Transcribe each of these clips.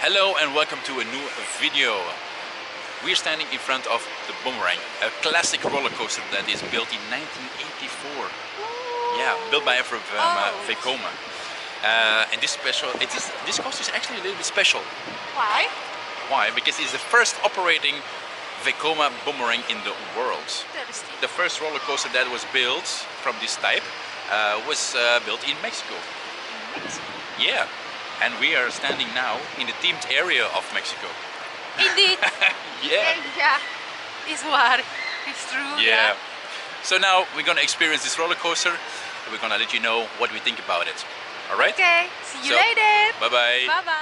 Hello and welcome to a new video. We're standing in front of the Boomerang, a classic roller coaster that is built in 1984. Yeah, built by a firm, Vekoma. And this coaster is actually a little bit special. Why? Why? Because it's the first operating Vekoma Boomerang in the world. The first roller coaster that was built from this type was built in Mexico. Yeah, and we are standing now in the themed area of Mexico. Indeed. Yeah. Yeah. It's what? It's true. Yeah. So now we're gonna experience this roller coaster and we're gonna let you know what we think about it. All right? Okay. See you later. Bye bye. Bye bye.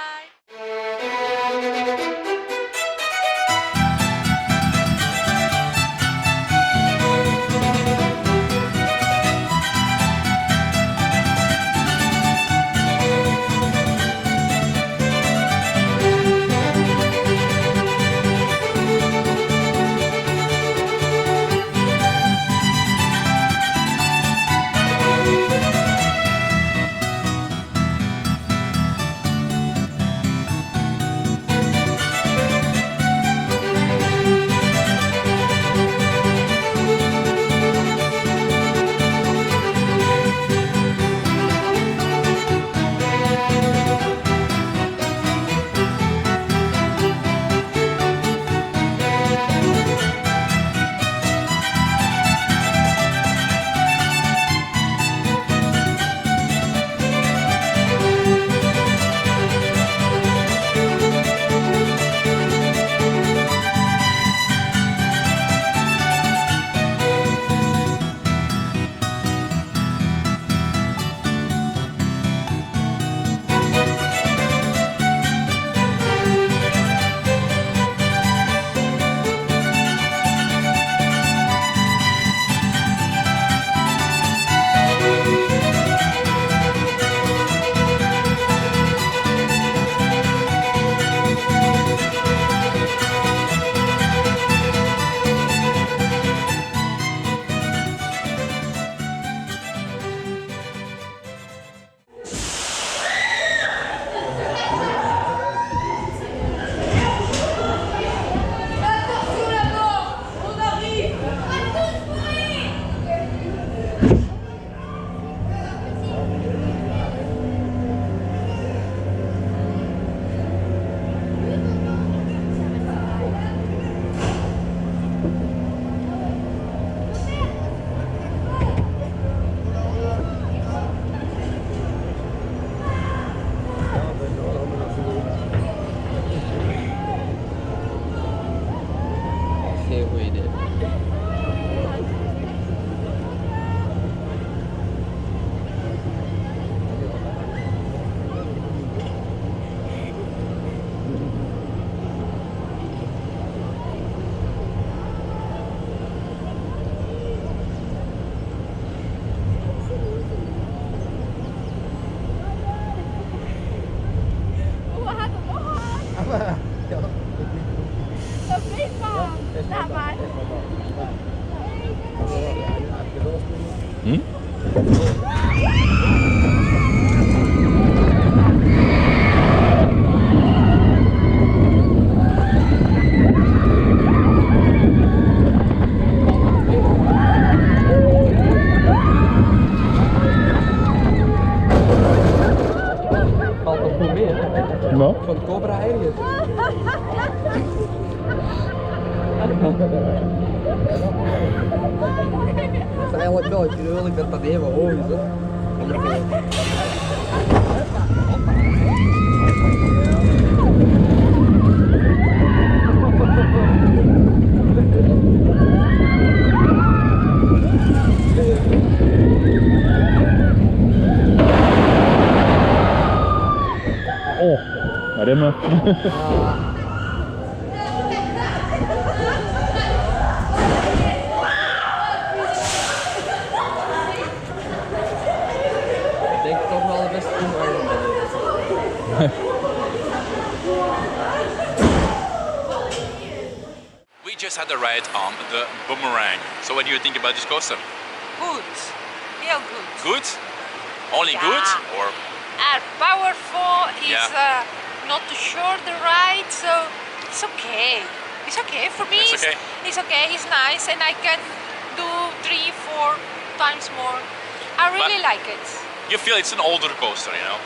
Van Cobra ergens. Dat is eigenlijk wel gruwelijk dat dat even hoog is. Oh, remmen. Ik denk toch wel de beste Boomerang. We just had a ride on the Boomerang. So what do you think about this coaster? Good. Heel good. Good? Only good? Or Powerful is not too short the ride, so it's okay. It's okay for me. It's okay. It's okay. It's nice, and I can do 3, 4 times more. I really like it. You feel it's an older coaster, you know.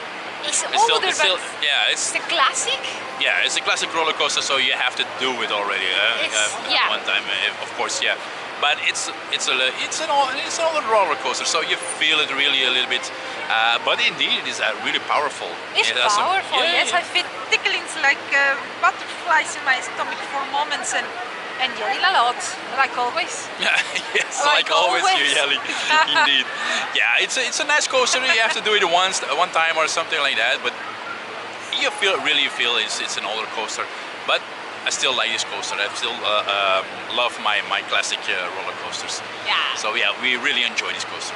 It's It's still, older, it's still, but yeah, it's a classic. it's a classic roller coaster, so you have to do it already. Yeah. One time, of course, yeah. But it's an older roller coaster, so you feel it really a little bit. But indeed, it is really powerful. It's It has some- powerful. yeah, Yes, yeah. I feel ticklings like butterflies in my stomach for moments, and yelling a lot, like always. Yes, Like like always, always. you're yelling. Indeed. Yeah, it's a nice coaster. You have to do it one time or something like that. But you really feel it's an older coaster. But I still like this coaster. I still love my classic roller coasters. Yeah. So yeah, we really enjoy this coaster.